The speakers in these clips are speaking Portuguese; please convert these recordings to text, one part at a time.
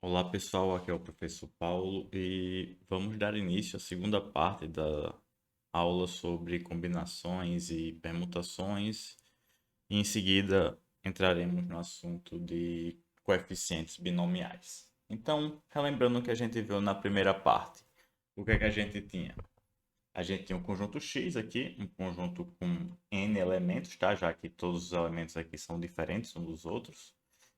Olá pessoal, aqui é o professor Paulo e vamos dar início à segunda parte da aula sobre combinações e permutações. E em seguida entraremos no assunto de coeficientes binomiais. Então, relembrando o que a gente viu na primeira parte, o que é que a gente tinha? A gente tinha um conjunto X aqui, um conjunto com N elementos, tá? Já que todos os elementos aqui são diferentes uns dos outros.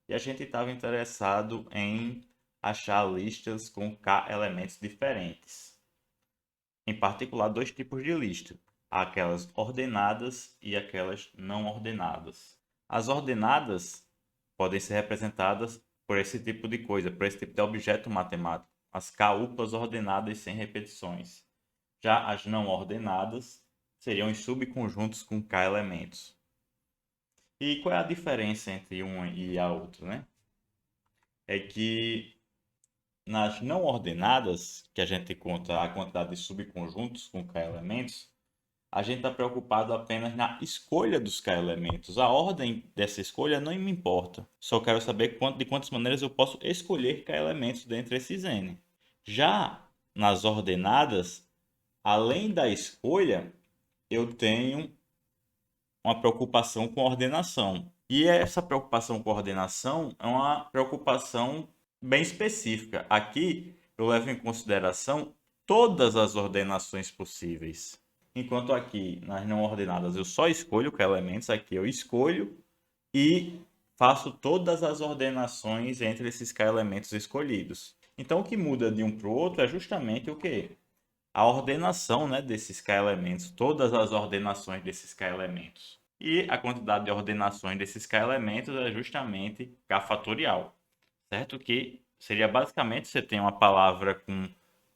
E a gente estava interessado em achar listas com K elementos diferentes. Em particular, dois tipos de lista: aquelas ordenadas e aquelas não ordenadas. As ordenadas podem ser representadas por esse tipo de coisa, por esse tipo de objeto matemático, as K-uplas ordenadas sem repetições. Já as não ordenadas seriam os subconjuntos com K elementos. E qual é a diferença entre uma e a outra, né? É que nas não ordenadas, que a gente conta a quantidade de subconjuntos com K elementos, a gente está preocupado apenas na escolha dos K elementos. A ordem dessa escolha não me importa. Só quero saber de quantas maneiras eu posso escolher K elementos dentre esses N. Já nas ordenadas, além da escolha, eu tenho uma preocupação com ordenação. E essa preocupação com ordenação é uma preocupação bem específica. Aqui eu levo em consideração todas as ordenações possíveis. Enquanto aqui nas não ordenadas eu só escolho que elementos, aqui eu escolho e faço todas as ordenações entre esses K elementos escolhidos. Então o que muda de um para o outro é justamente o que? A ordenação, né, desses K elementos, todas as ordenações desses K elementos. E a quantidade de ordenações desses K elementos é justamente K fatorial, certo? Que seria basicamente você tem uma palavra com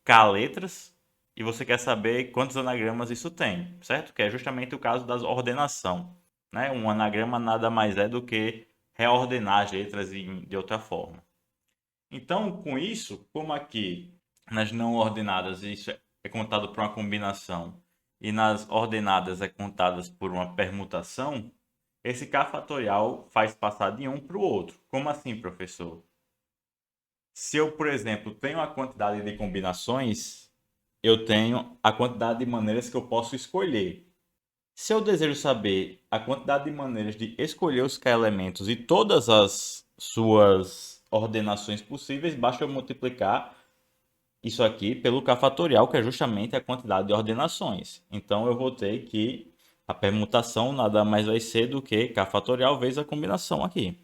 K letras e você quer saber quantos anagramas isso tem, certo? Que é justamente o caso das ordenação, né? Um anagrama nada mais é do que reordenar as letras de outra forma. Então, com isso, como aqui nas não ordenadas isso é contado por uma combinação e nas ordenadas é contado por uma permutação, esse K fatorial faz passar de um para o outro. Como assim, professor? Se eu, por exemplo, tenho a quantidade de combinações, eu tenho a quantidade de maneiras que eu posso escolher. Se eu desejo saber a quantidade de maneiras de escolher os K elementos e todas as suas ordenações possíveis, basta eu multiplicar isso aqui pelo K fatorial, que é justamente a quantidade de ordenações. Então eu vou ter que a permutação nada mais vai ser do que K fatorial vezes a combinação aqui.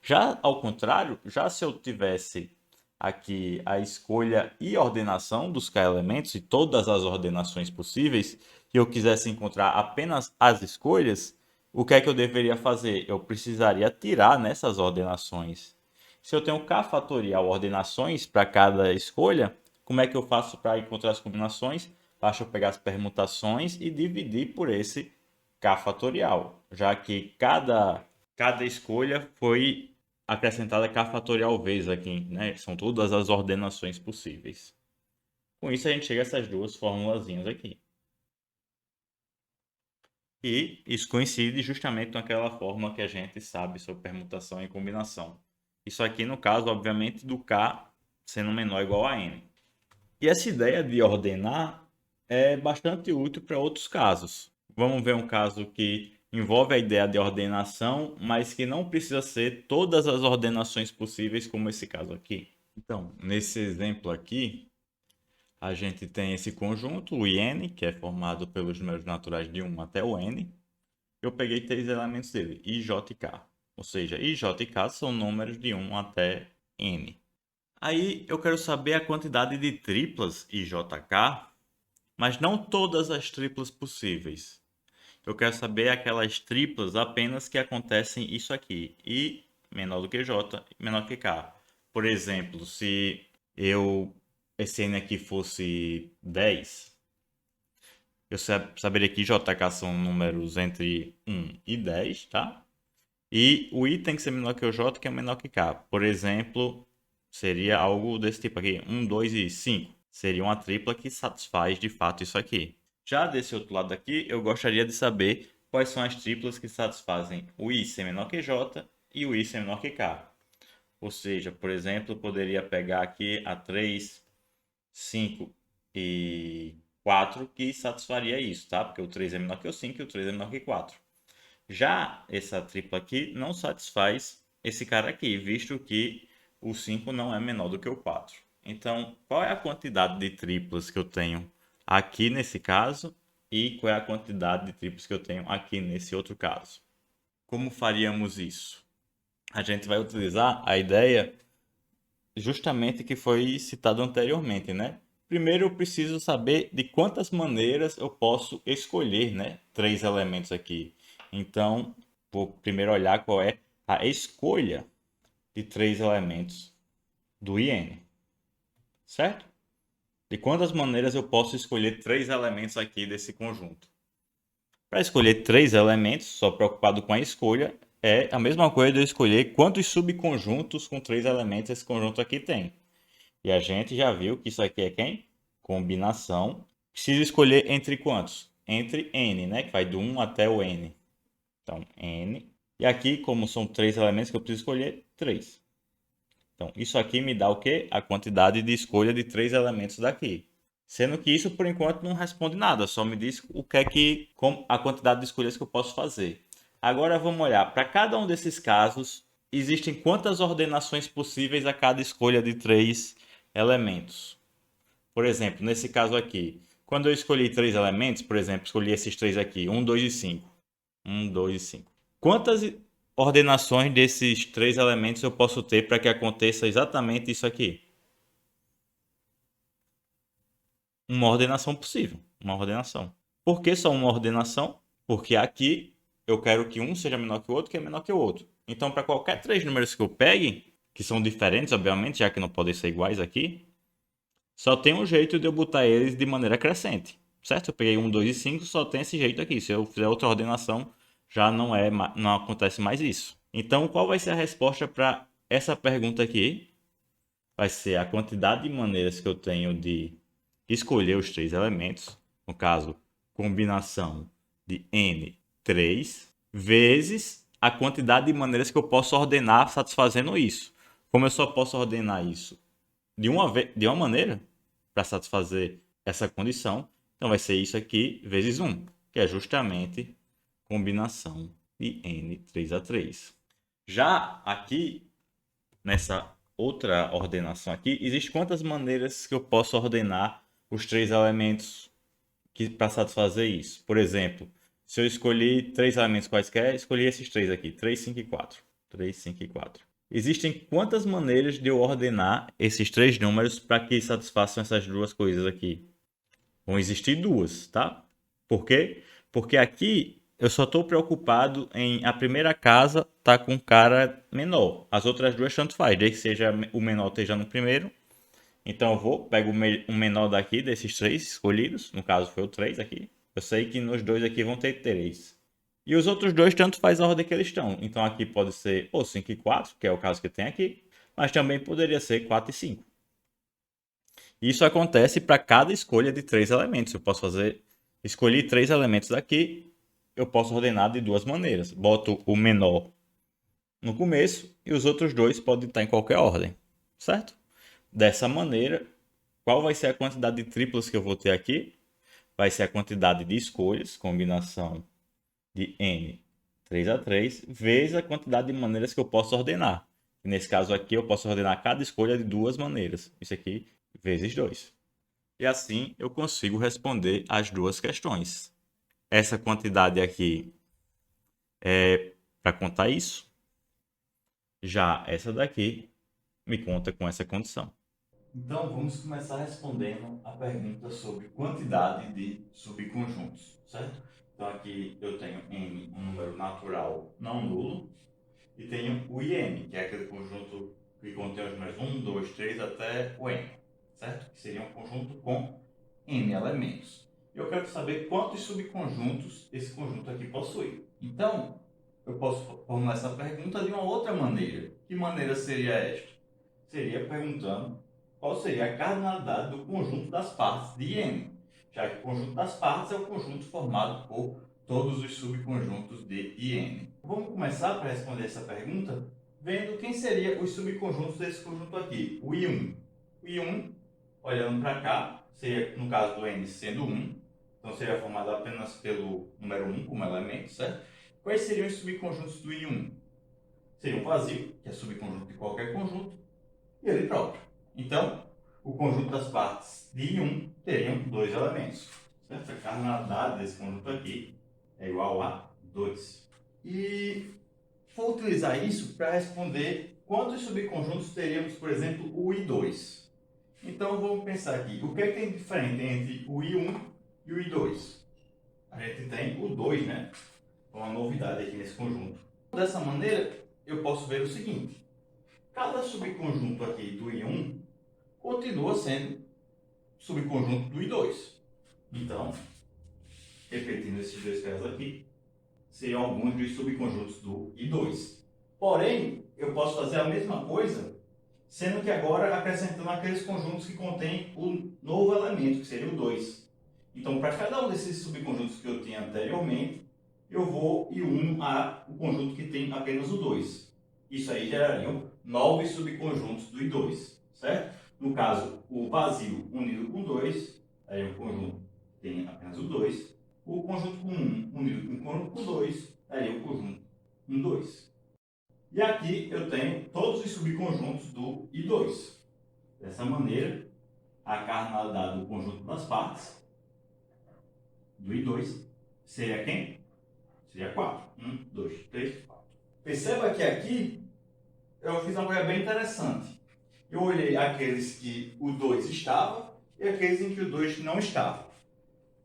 Já ao contrário, já se eu tivesse aqui a escolha e ordenação dos K elementos e todas as ordenações possíveis, e eu quisesse encontrar apenas as escolhas, o que é que eu deveria fazer? Eu precisaria tirar nessas ordenações. Se eu tenho K fatorial ordenações para cada escolha, como é que eu faço para encontrar as combinações? Basta eu pegar as permutações e dividir por esse K fatorial, já que cada escolha foi acrescentada K fatorial vezes aqui, né? São todas as ordenações possíveis. Com isso a gente chega a essas duas formulazinhas aqui. E isso coincide justamente com aquela fórmula que a gente sabe sobre permutação e combinação. Isso aqui no caso, obviamente, do K sendo menor ou igual a N. E essa ideia de ordenar é bastante útil para outros casos. Vamos ver um caso que envolve a ideia de ordenação, mas que não precisa ser todas as ordenações possíveis, como esse caso aqui. Então, nesse exemplo aqui, a gente tem esse conjunto, o IN, que é formado pelos números naturais de 1 até o N. Eu peguei três elementos dele, I, J e K. Ou seja, I, J e K são números de 1 até N. Aí eu quero saber a quantidade de triplas IJK, mas não todas as triplas possíveis. Eu quero saber aquelas triplas apenas que acontecem isso aqui. I menor do que J, menor que K. Por exemplo, se eu esse N aqui fosse 10, eu saberia que JK são números entre 1 e 10, tá? E o I tem que ser menor que o J, que é menor que K. Por exemplo, seria algo desse tipo aqui: 1, 2 e 5. Seria uma tripla que satisfaz de fato isso aqui. Já desse outro lado aqui, eu gostaria de saber quais são as triplas que satisfazem o I ser menor que J e o I ser menor que K. Ou seja, por exemplo, eu poderia pegar aqui a 3, 5 e 4 que satisfaria isso, tá? Porque o 3 é menor que o 5 e o 3 é menor que 4. Já essa tripla aqui não satisfaz esse cara aqui, visto que o 5 não é menor do que o 4. Então, qual é a quantidade de triplas que eu tenho aqui nesse caso e qual é a quantidade de triplas que eu tenho aqui nesse outro caso? Como faríamos isso? A gente vai utilizar a ideia justamente que foi citado anteriormente, né? Primeiro eu preciso saber de quantas maneiras eu posso escolher, né? Três elementos aqui. Então, vou primeiro olhar qual é a escolha de três elementos do IN, certo? De quantas maneiras eu posso escolher três elementos aqui desse conjunto. Para escolher três elementos, só preocupado com a escolha, é a mesma coisa de eu escolher quantos subconjuntos com três elementos esse conjunto aqui tem. E a gente já viu que isso aqui é quem? Combinação. Preciso escolher entre quantos? Entre n, né? Que vai do 1 até o n. Então, n. E aqui, como são três elementos que eu preciso escolher, 3. Então, isso aqui me dá o quê? A quantidade de escolha de três elementos daqui. Sendo que isso, por enquanto, não responde nada. Só me diz o que é que, como a quantidade de escolhas que eu posso fazer. Agora, vamos olhar. Para cada um desses casos, existem quantas ordenações possíveis a cada escolha de três elementos. Por exemplo, nesse caso aqui, quando eu escolhi três elementos, por exemplo, escolhi esses três aqui, 1, 2 e 5. 1, 2 e 5. Quantas ordenações desses três elementos eu posso ter para que aconteça exatamente isso aqui? Uma ordenação possível. Uma ordenação. Por que só uma ordenação? Porque aqui eu quero que um seja menor que o outro, que é menor que o outro. Então, para qualquer três números que eu pegue, que são diferentes, obviamente, já que não podem ser iguais aqui, só tem um jeito de eu botar eles de maneira crescente, certo? Eu peguei 1, 2 e 5, só tem esse jeito aqui. Se eu fizer outra ordenação, já não acontece mais isso. Então, qual vai ser a resposta para essa pergunta aqui? Vai ser a quantidade de maneiras que eu tenho de escolher os três elementos, no caso, combinação de n, 3, vezes a quantidade de maneiras que eu posso ordenar satisfazendo isso. Como eu só posso ordenar isso de uma maneira para satisfazer essa condição. Então vai ser isso aqui vezes 1, que é justamente combinação de n 3 a 3. Já aqui, nessa outra ordenação aqui, existe quantas maneiras que eu posso ordenar os três elementos para satisfazer isso? Por exemplo, se eu escolhi três elementos quaisquer, escolhi esses três aqui, 3, 5 e 4. 3, 5 e 4. Existem quantas maneiras de eu ordenar esses três números para que satisfaçam essas duas coisas aqui? Vão existir duas, tá? Por quê? Porque aqui eu só estou preocupado em a primeira casa tá com cara menor. As outras duas tanto faz, desde que seja o menor esteja no primeiro. Então eu vou, pego o menor daqui desses três escolhidos, no caso foi o 3 aqui. Eu sei que nos dois aqui vão ter 3. E os outros dois tanto faz a ordem que eles estão. Então aqui pode ser ou 5 e 4, que é o caso que tem aqui, mas também poderia ser 4 e 5. Isso acontece para cada escolha de três elementos. Eu posso escolhi três elementos aqui, eu posso ordenar de duas maneiras. Boto o menor no começo e os outros dois podem estar em qualquer ordem, certo? Dessa maneira, qual vai ser a quantidade de triplas que eu vou ter aqui? Vai ser a quantidade de escolhas, combinação de n 3 a 3, vezes a quantidade de maneiras que eu posso ordenar. Nesse caso aqui, eu posso ordenar cada escolha de duas maneiras. Isso aqui, vezes 2. E assim eu consigo responder as duas questões. Essa quantidade aqui é para contar isso. Já essa daqui me conta com essa condição. Então, vamos começar respondendo a pergunta sobre quantidade de subconjuntos, certo? Então, aqui eu tenho n, um número natural não nulo, e tenho o IN, que é aquele conjunto que contém os números 1, 2, 3 até o n, certo? Que seria um conjunto com n elementos. Eu quero saber quantos subconjuntos esse conjunto aqui possui. Então, eu posso formular essa pergunta de uma outra maneira. Que maneira seria esta? Seria perguntando qual seria a cardinalidade do conjunto das partes de n, já que o conjunto das partes é o conjunto formado por todos os subconjuntos de IN. Vamos começar para responder essa pergunta vendo quem seria os subconjuntos desse conjunto aqui, o I1. O I1, olhando para cá, seria, no caso do N sendo 1, então seria formado apenas pelo número 1 como elemento, certo? Quais seriam os subconjuntos do I1? Seria um vazio, que é subconjunto de qualquer conjunto, e ele próprio. Então, o conjunto das partes de I1 teriam dois elementos, certo? A cardinalidade desse conjunto aqui é igual a 2. E vou utilizar isso para responder quantos subconjuntos teríamos, por exemplo, o I2. Então, vamos pensar aqui, o que é que tem diferente entre o I1 e o I2? A gente tem o 2, né? Uma novidade aqui nesse conjunto. Dessa maneira, eu posso ver o seguinte. Cada subconjunto aqui do I1 continua sendo subconjunto do I2. Então, repetindo esses dois casos aqui, seriam alguns dos subconjuntos do I2. Porém, eu posso fazer a mesma coisa, sendo que agora acrescentando aqueles conjuntos que contêm o novo elemento, que seria o 2. Então, para cada um desses subconjuntos que eu tinha anteriormente, eu vou e uno o conjunto que tem apenas o 2. Isso aí gerariam 9 subconjuntos do I2, certo? No caso, o vazio unido com 2, aí o conjunto tem apenas o 2. O conjunto com 1 unido com o conjunto com 2, aí o conjunto com 2. E aqui eu tenho todos os subconjuntos do I2. Dessa maneira, a cardinalidade do conjunto das partes do I2 seria quem? Seria 4. 1, 2, 3, 4. Perceba que aqui eu fiz uma coisa bem interessante. Eu olhei aqueles que o 2 estava e aqueles em que o 2 não estava.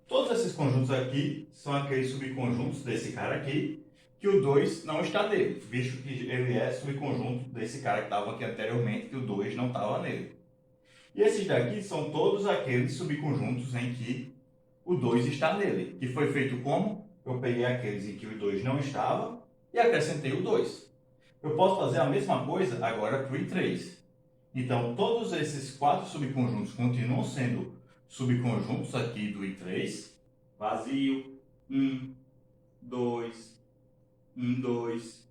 Todos esses conjuntos aqui são aqueles subconjuntos desse cara aqui que o 2 não está nele, visto que ele é subconjunto desse cara que estava aqui anteriormente, que o 2 não estava nele. E esses daqui são todos aqueles subconjuntos em que o 2 está nele, que foi feito como? Eu peguei aqueles em que o 2 não estava e acrescentei o 2. Eu posso fazer a mesma coisa agora para o I3. Então, todos esses 4 subconjuntos continuam sendo subconjuntos aqui do I3. Vazio, 1, 2, 1, 2.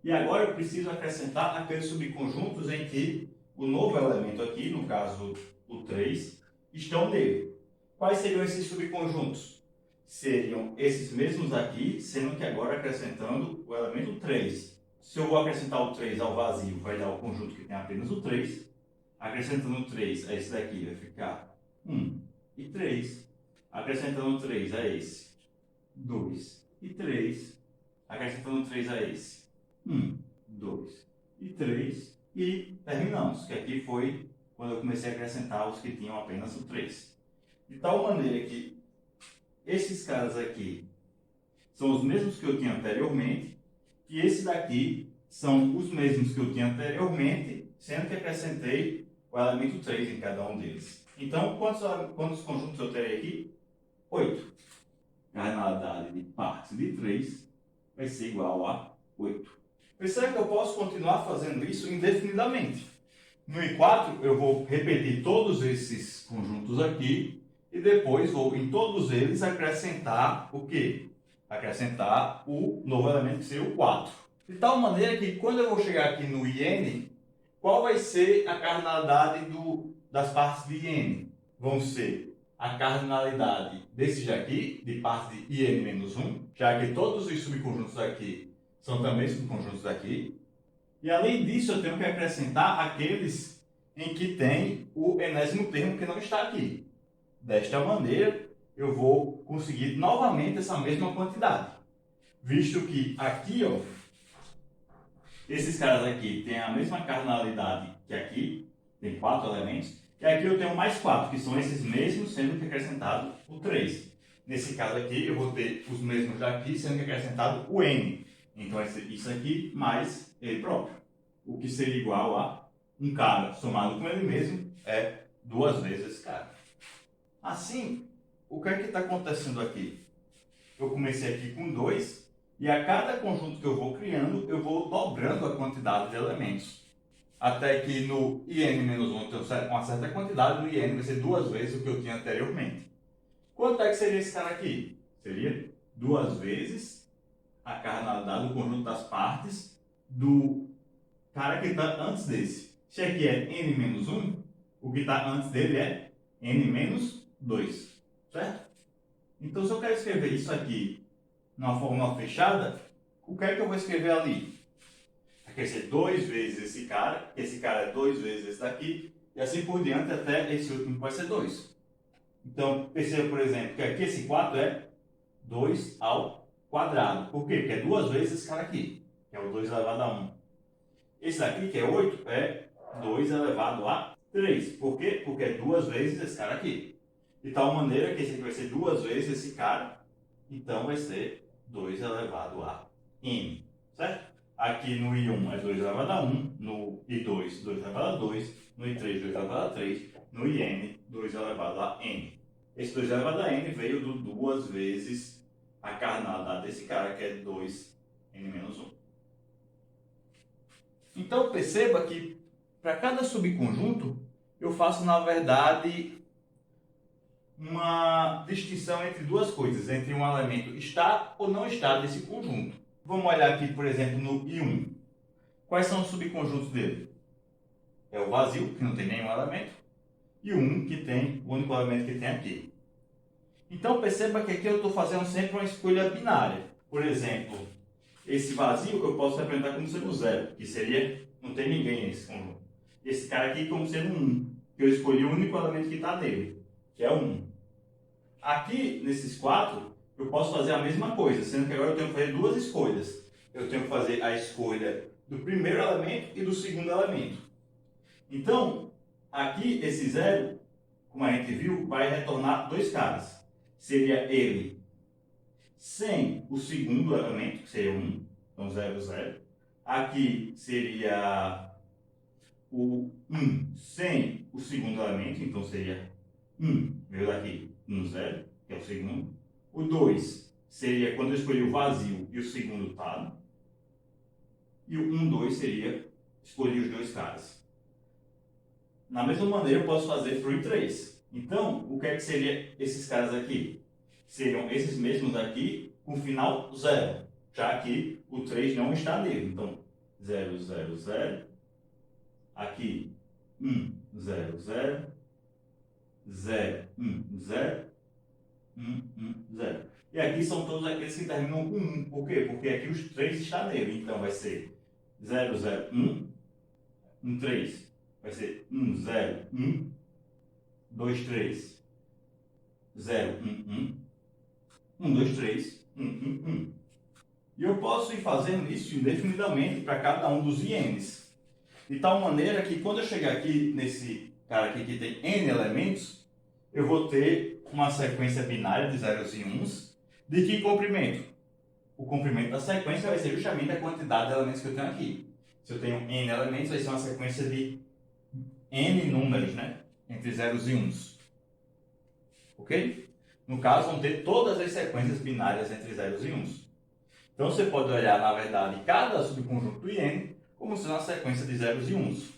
E agora eu preciso acrescentar aqueles subconjuntos em que o novo elemento aqui, no caso o 3, estão nele. Quais seriam esses subconjuntos? Seriam esses mesmos aqui, sendo que agora acrescentando o elemento 3. Se eu vou acrescentar o 3 ao vazio, vai dar o conjunto que tem apenas o 3. Acrescentando o 3 a esse daqui, vai ficar 1 e 3. Acrescentando 3 a esse, 2 e 3. Acrescentando 3 a esse, 1, 2 e 3. E terminamos, que aqui foi quando eu comecei a acrescentar os que tinham apenas o 3. De tal maneira que esses caras aqui são os mesmos que eu tinha anteriormente, e esse daqui são os mesmos que eu tinha anteriormente, sendo que acrescentei o elemento 3 em cada um deles. Então, quantos conjuntos eu terei aqui? 8. A cardinalidade de partes de 3 vai ser igual a 8. Percebe que eu posso continuar fazendo isso indefinidamente. No I4, eu vou repetir todos esses conjuntos aqui e depois vou, em todos eles, acrescentar o quê? Acrescentar o novo elemento que seria o 4. De tal maneira que, quando eu vou chegar aqui no IN, qual vai ser a cardinalidade das partes de IN? Vão ser a cardinalidade desses daqui, de parte de IN-1, já que todos os subconjuntos aqui são também subconjuntos daqui. E além disso, eu tenho que acrescentar aqueles em que tem o enésimo termo que não está aqui. Desta maneira, eu vou conseguir novamente essa mesma quantidade. Visto que aqui, ó, esses caras aqui têm a mesma cardinalidade que aqui, tem 4 elementos, e aqui eu tenho mais 4, que são esses mesmos, sendo que acrescentado o 3. Nesse caso aqui, eu vou ter os mesmos daqui, sendo que acrescentado o N. Então, isso aqui mais ele próprio. O que seria igual a um cara somado com ele mesmo é 2 vezes esse cara. Assim, o que é que está acontecendo aqui? Eu comecei aqui com 2 e a cada conjunto que eu vou criando, eu vou dobrando a quantidade de elementos. Até que no IN-1 eu tenho uma certa quantidade, no IN vai ser 2 vezes o que eu tinha anteriormente. Quanto é que seria esse cara aqui? Seria 2 vezes a cardinalidade do conjunto das partes do cara que está antes desse. Se aqui é n menos 1, o que está antes dele é n menos 2, certo? Então, se eu quero escrever isso aqui numa fórmula fechada, o que é que eu vou escrever ali? Vai ser 2 vezes esse cara é 2 vezes esse daqui, e assim por diante até esse último que vai ser 2. Então, perceba, por exemplo, que aqui esse 4 é 2 ao quadrado. Por quê? Porque é 2 vezes esse cara aqui, que é o 2 elevado a 1. Esse daqui, que é 8, é 2 elevado a 3. Por quê? Porque é 2 vezes esse cara aqui. De tal maneira que esse aqui vai ser 2 vezes esse cara, então vai ser 2 elevado a n, certo? Aqui no I1 é 2 elevado a 1, no I2, 2 elevado a 2, no I3, 2 elevado a 3, no IN, 2 elevado a n. Esse 2 elevado a n veio do 2 vezes a carnada desse cara, que é 2n menos 1. Então perceba que para cada subconjunto eu faço, na verdade, uma distinção entre duas coisas, entre um elemento estar ou não estar desse conjunto. Vamos olhar aqui, por exemplo, no I1. Quais são os subconjuntos dele? É o vazio, que não tem nenhum elemento, e o 1, que tem o único elemento que tem aqui. Então perceba que aqui eu estou fazendo sempre uma escolha binária. Por exemplo, esse vazio eu posso representar como sendo 0, que seria, não tem ninguém nesse conjunto. Esse cara aqui como sendo 1, que eu escolhi o único elemento que está nele, que é o 1. Aqui, nesses 4, eu posso fazer a mesma coisa, sendo que agora eu tenho que fazer duas escolhas. Eu tenho que fazer a escolha do primeiro elemento e do segundo elemento. Então, aqui esse 0, como a gente viu, vai retornar dois caras. Seria ele sem o segundo elemento, que seria 1, então 0, 0. Aqui seria o 1 sem o segundo elemento, então seria 1, veio daqui 1, 0, que é o segundo. O 2 seria quando eu escolhi o vazio e o segundo estado. E o 1, 2 seria escolher os dois caras. Na mesma maneira eu posso fazer para o I3. Então, o que é que seria esses caras aqui? Seriam esses mesmos aqui com final 0, já que o 3 não está nele. Então, 0, 0, 0. Aqui, 1, 0, 0. 0, 1, 0. 1, 1, 0. E aqui são todos aqueles que terminam com 1. Por quê? Porque aqui os 3 está nele. Então, vai ser 0, 0, 1. 1, 3. Vai ser 1, 0, 1. 2, 3. 0, 1, 1. 1, 2, 3. 1, 1, 1. E eu posso ir fazendo isso indefinidamente para cada um dos INs. De tal maneira que quando eu chegar aqui nesse cara aqui que tem N elementos, eu vou ter uma sequência binária de zeros e uns. De que comprimento? O comprimento da sequência vai ser justamente a quantidade de elementos que eu tenho aqui. Se eu tenho N elementos, vai ser uma sequência de N números, né? Entre zeros e uns. Ok? No caso, vão ter todas as sequências binárias entre zeros e uns. Então, você pode olhar, na verdade, cada subconjunto do IN como sendo uma sequência de zeros e uns.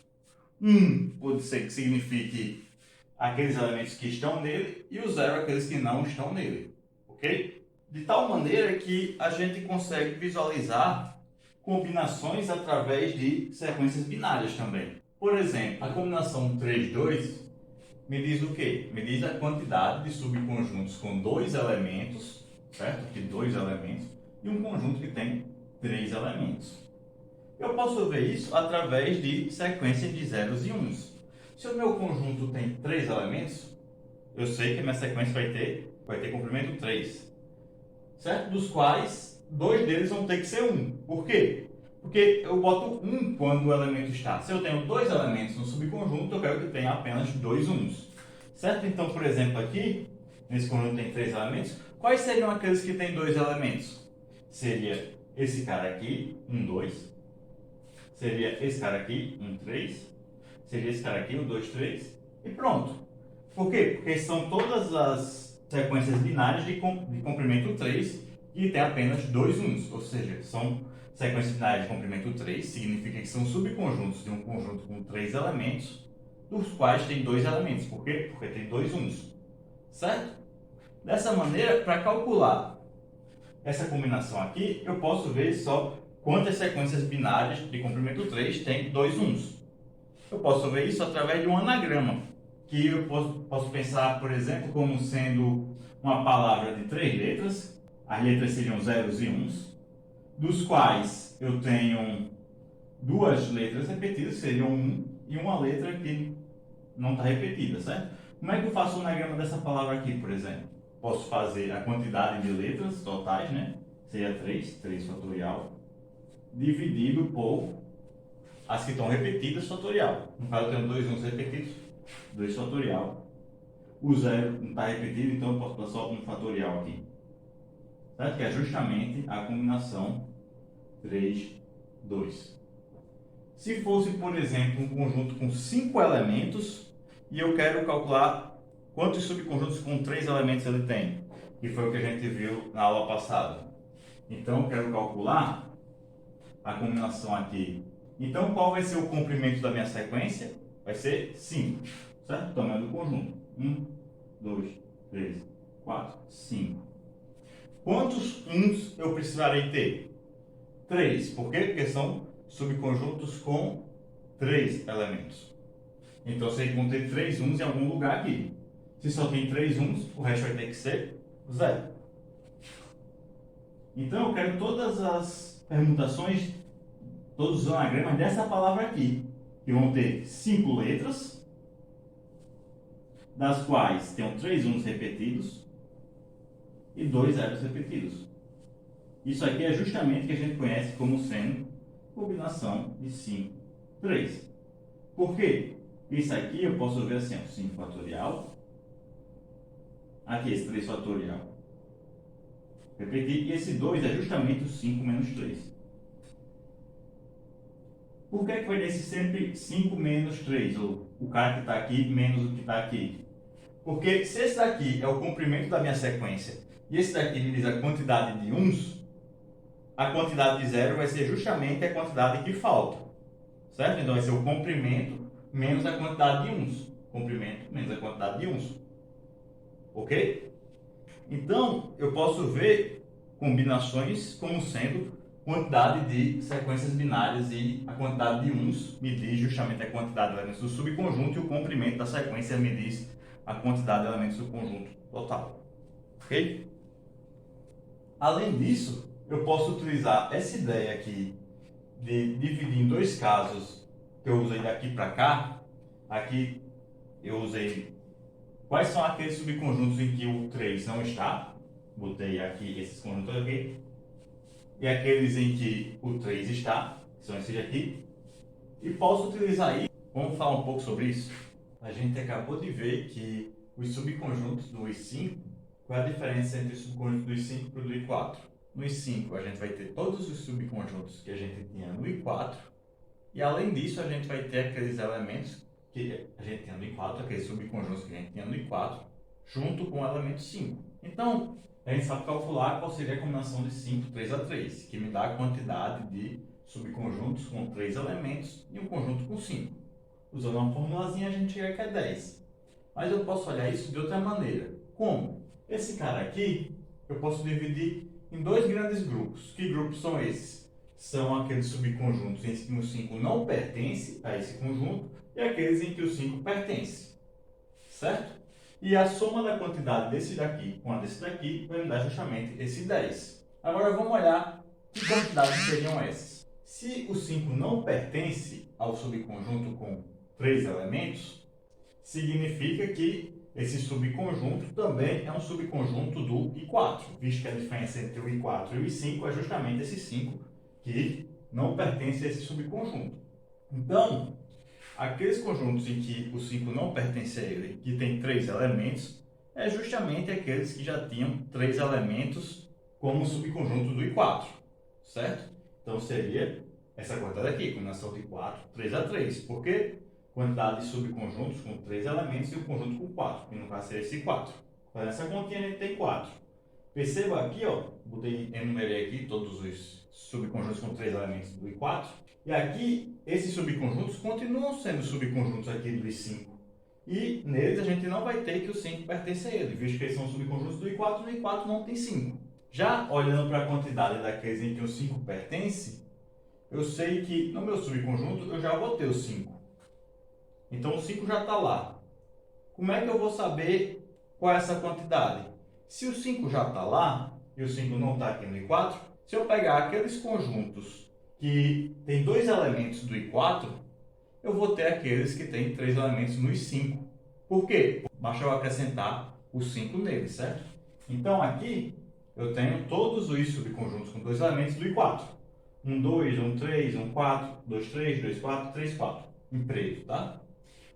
Pode ser que signifique aqueles elementos que estão nele e o 0 aqueles que não estão nele. Ok? De tal maneira que a gente consegue visualizar combinações através de sequências binárias também. Por exemplo, a combinação 3, 2 me diz o quê? Me diz a quantidade de subconjuntos com dois elementos, certo? Aqui dois elementos, e um conjunto que tem 3 elementos. Eu posso ver isso através de sequências de zeros e uns. Se o meu conjunto tem 3 elementos, eu sei que a minha sequência vai ter comprimento 3. Certo? Dos quais, 2 deles vão ter que ser 1. Por quê? Porque eu boto 1 quando o elemento está. Se eu tenho 2 elementos no subconjunto, eu quero que tenha apenas 2 uns. Certo? Então, por exemplo, aqui, nesse conjunto tem 3 elementos. Quais seriam aqueles que têm 2 elementos? Seria esse cara aqui, 1, 2. Seria esse cara aqui, 1, 3. Seria esse cara aqui, 1, 2, 3. E pronto. Por quê? Porque são todas as sequências binárias de comprimento 3 e tem apenas 2 uns. Ou seja, são sequências binárias de comprimento 3, significa que são subconjuntos de um conjunto com 3 elementos, dos quais tem 2 elementos. Por quê? Porque tem 2 uns. Certo? Dessa maneira, para calcular essa combinação aqui, eu posso ver só quantas sequências binárias de comprimento 3 tem dois uns. Eu posso ver isso através de um anagrama, que eu posso pensar, por exemplo, como sendo uma palavra de 3 letras. As letras seriam zeros e uns, dos quais eu tenho duas letras repetidas, seriam um, e uma letra que não está repetida, certo? Como é que eu faço o anagrama dessa palavra aqui, por exemplo? Posso fazer a quantidade de letras totais, né? Seria 3 fatorial, dividido por as que estão repetidas, fatorial. No caso, eu tenho dois uns repetidos, 2 fatorial. O zero não está repetido, então eu posso dar só um fatorial aqui. Certo? Que é justamente a combinação 3, 2. Se fosse, por exemplo, um conjunto com 5 elementos e eu quero calcular quantos subconjuntos com 3 elementos ele tem, que foi o que a gente viu na aula passada. Então, eu quero calcular a combinação aqui. Então, qual vai ser o comprimento da minha sequência? Vai ser 5, certo? O tamanho do conjunto. 1, 2, 3, 4, 5. Quantos uns eu precisarei ter? 3. Por quê? Porque são subconjuntos com 3 elementos. Então, vocês vão ter 3 uns em algum lugar aqui. Se só tem 3 uns, o resto vai ter que ser 0. Então, eu quero todas as permutações, todos os anagramas dessa palavra aqui, que vão ter 5 letras, das quais tem 3 uns repetidos e 2 zeros repetidos. Isso aqui é justamente o que a gente conhece como sendo combinação de 5, 3. Por quê? Isso aqui eu posso ver assim, ó, 5 fatorial, aqui esse 3 fatorial. Repetir, e esse 2 é justamente o 5 menos 3. Por que vai dar sempre 5 menos 3? Ou o cara que está aqui menos o que está aqui? Porque se esse daqui é o comprimento da minha sequência e esse daqui me diz a quantidade de uns, a quantidade de zero vai ser justamente a quantidade que falta. Certo? Então vai ser o comprimento menos a quantidade de uns. Comprimento menos a quantidade de uns. Ok? Então, eu posso ver combinações como sendo quantidade de sequências binárias e a quantidade de uns me diz justamente a quantidade de elementos do subconjunto e o comprimento da sequência me diz a quantidade de elementos do conjunto total. Ok? Além disso, eu posso utilizar essa ideia aqui de dividir em dois casos que eu usei daqui para cá. Aqui eu usei quais são aqueles subconjuntos em que o 3 não está. Botei aqui esses conjuntos aqui. E aqueles em que o 3 está, que são esses aqui. E posso utilizar aí, vamos falar um pouco sobre isso. A gente acabou de ver que os subconjuntos do I5, qual é a diferença entre o subconjunto do I5 para o do I4? No I5 a gente vai ter todos os subconjuntos que a gente tinha no I4. E além disso a gente vai ter aqueles elementos que a gente tinha no I4, aqueles subconjuntos que a gente tinha no I4, junto com o elemento 5. Então, a gente sabe calcular qual seria a combinação de 5, 3 a 3, que me dá a quantidade de subconjuntos com 3 elementos e um conjunto com 5. Usando uma formulazinha, a gente chega aqui a 10. Mas eu posso olhar isso de outra maneira. Como? Esse cara aqui, eu posso dividir em dois grandes grupos. Que grupos são esses? São aqueles subconjuntos em que o 5 não pertence a esse conjunto e aqueles em que o 5 pertence. Certo? E a soma da quantidade desse daqui com a desse daqui vai me dar justamente esse 10. Agora vamos olhar que quantidades seriam essas. Se o 5 não pertence ao subconjunto com 3 elementos, significa que esse subconjunto também é um subconjunto do I4, visto que a diferença entre o I4 e o I5 é justamente esse 5 que não pertence a esse subconjunto. Então, aqueles conjuntos em que o 5 não pertence a ele, que tem 3 elementos, é justamente aqueles que já tinham 3 elementos como subconjunto do I4, certo? Então seria essa quantidade aqui, combinação de 4, 3 a 3, porque quantidade de subconjuntos com 3 elementos e o conjunto com 4, que no caso seria esse 4. Fazendo essa continha a gente tem 4. Perceba aqui, ó, enumerei aqui todos os subconjuntos com 3 elementos do I4. E aqui, esses subconjuntos continuam sendo subconjuntos aqui do I5. E neles a gente não vai ter que o 5 pertence a ele, visto que eles são subconjuntos do I4 e o I4 não tem 5. Já olhando para a quantidade daqueles em que o 5 pertence, eu sei que no meu subconjunto eu já vou ter o 5. Então o 5 já está lá. Como é que eu vou saber qual é essa quantidade? Se o 5 já está lá e o 5 não está aqui no I4, se eu pegar aqueles conjuntos que tem 2 elementos do I4, eu vou ter aqueles que têm 3 elementos no I5. Por quê? Basta eu acrescentar o 5 neles, certo? Então aqui eu tenho todos os subconjuntos com 2 elementos do I4. 1, 2, 1, 3, 1, 4, 2, 3, 2, 4, 3, 4. Em preto, tá?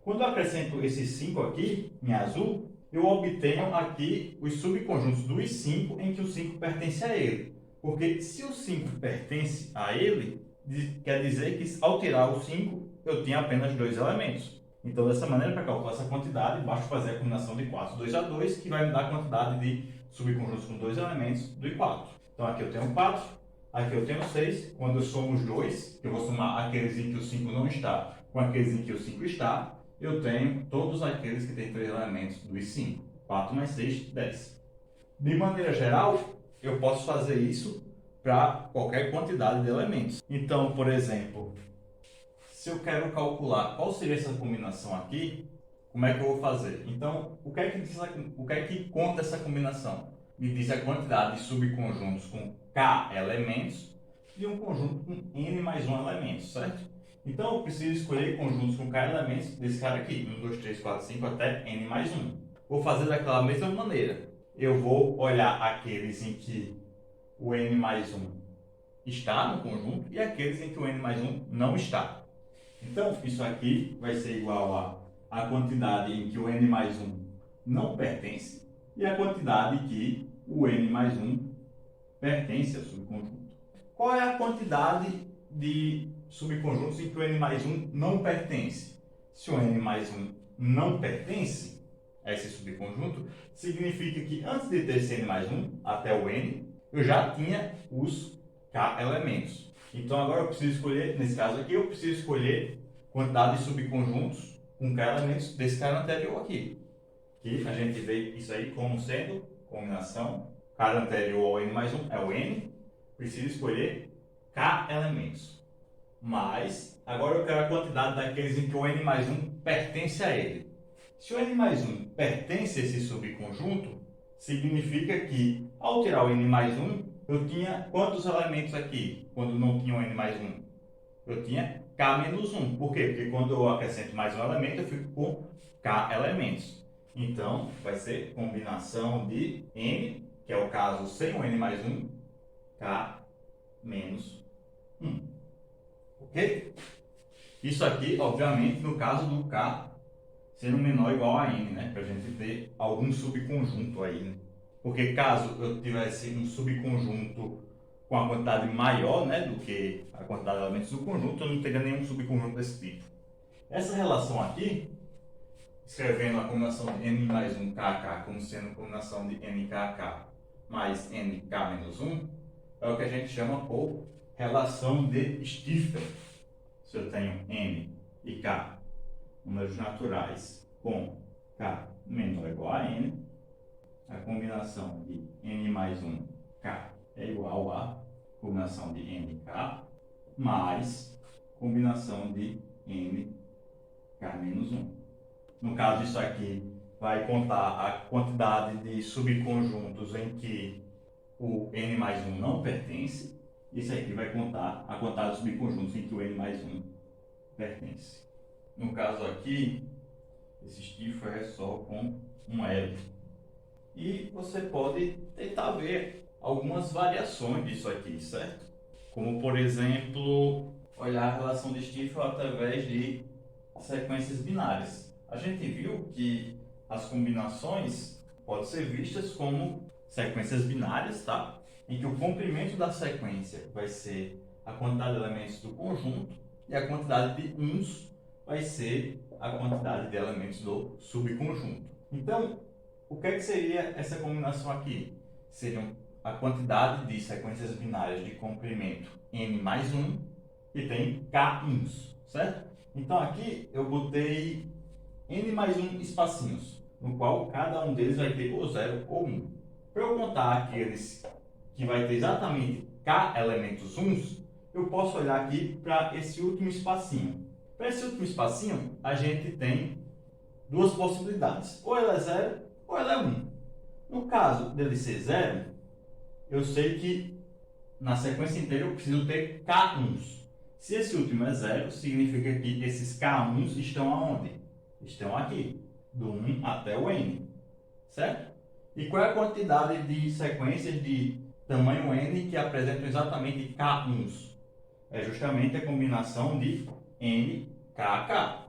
Quando eu acrescento esses 5 aqui, em azul, eu obtenho aqui os subconjuntos do I5 em que o 5 pertence a ele. Porque se o 5 pertence a ele, quer dizer que ao tirar o 5, eu tenho apenas 2 elementos. Então, dessa maneira, para calcular essa quantidade, basta fazer a combinação de 4, 2 a 2, que vai me dar a quantidade de subconjuntos com 2 elementos do I4. Então, aqui eu tenho 4, aqui eu tenho 6. Quando eu somo os dois, que eu vou somar aqueles em que o 5 não está com aqueles em que o 5 está, eu tenho todos aqueles que têm 3 elementos do I5. 4 mais 6, 10. De maneira geral, eu posso fazer isso para qualquer quantidade de elementos. Então, por exemplo, se eu quero calcular qual seria essa combinação aqui, como é que eu vou fazer? Então, o que é que conta essa combinação? Me diz a quantidade de subconjuntos com K elementos e um conjunto com N mais 1 elementos, certo? Então, eu preciso escolher conjuntos com K elementos desse cara aqui, 1, 2, 3, 4, 5 até N mais 1. Vou fazer daquela mesma maneira. Eu vou olhar aqueles em que o N mais 1 está no conjunto e aqueles em que o N mais 1 não está. Então, isso aqui vai ser igual a quantidade em que o N mais 1 não pertence e a quantidade que o N mais 1 pertence ao subconjunto. Qual é a quantidade de subconjuntos em que o N mais 1 não pertence? Se o N mais 1 não pertence a esse subconjunto, significa que antes de ter esse N mais 1 até o N, eu já tinha os K elementos. Então agora eu preciso escolher, nesse caso aqui, eu preciso escolher quantidade de subconjuntos com K elementos desse cara anterior aqui. Que a gente vê isso aí como sendo combinação. Cara anterior ao N mais 1 é o N. Preciso escolher K elementos. Mas, agora eu quero a quantidade daqueles em que o N mais 1 pertence a ele. Se o N mais 1 pertence a esse subconjunto, significa que, ao tirar o N mais 1, eu tinha quantos elementos aqui, quando não tinha o N mais 1? Eu tinha K menos 1. Por quê? Porque quando eu acrescento mais um elemento, eu fico com K elementos. Então, vai ser combinação de N, que é o caso sem o N mais 1, K menos 1. Ok? Isso aqui, obviamente, no caso do K sendo menor ou igual a N, né? Para a gente ter algum subconjunto aí, né? Porque caso eu tivesse um subconjunto com a quantidade maior, né, do que a quantidade de elementos do conjunto, eu não teria nenhum subconjunto desse tipo. Essa relação aqui, escrevendo a combinação de N mais 1 KK como sendo a combinação de NKK mais NK menos 1, é o que a gente chama por relação de Stiffer. Se eu tenho N e K, números naturais, com K menor ou igual a N, a combinação de N mais 1 K é igual a combinação de NK mais combinação de NK menos 1. No caso disso aqui, vai contar a quantidade de subconjuntos em que o N mais 1 não pertence. Isso aqui vai contar a quantidade de subconjuntos em que o N mais 1 pertence. No caso aqui, esse Stiffer é só com um L. E você pode tentar ver algumas variações disso aqui, certo? Como, por exemplo, olhar a relação de Stiffer através de sequências binárias. A gente viu que as combinações podem ser vistas como sequências binárias, tá? Em que o comprimento da sequência vai ser a quantidade de elementos do conjunto e a quantidade de uns vai ser a quantidade de elementos do subconjunto. Então, o que seria essa combinação aqui? Seriam a quantidade de sequências binárias de comprimento n mais 1 e tem k uns, certo? Então aqui eu botei n mais 1 espacinhos, no qual cada um deles vai ter ou 0 ou 1. Para eu contar aqueles que vai ter exatamente k elementos uns, eu posso olhar aqui para esse último espacinho. Para esse último espacinho, a gente tem duas possibilidades. Ou ela é 0 ou ela é 1. No caso dele ser 0, eu sei que na sequência inteira eu preciso ter K1s. Se esse último é 0, significa que esses K1s estão aonde? Estão aqui, do 1 até o N, certo? E qual é a quantidade de sequências de tamanho N que apresentam exatamente K1s? É justamente a combinação de N, K, K.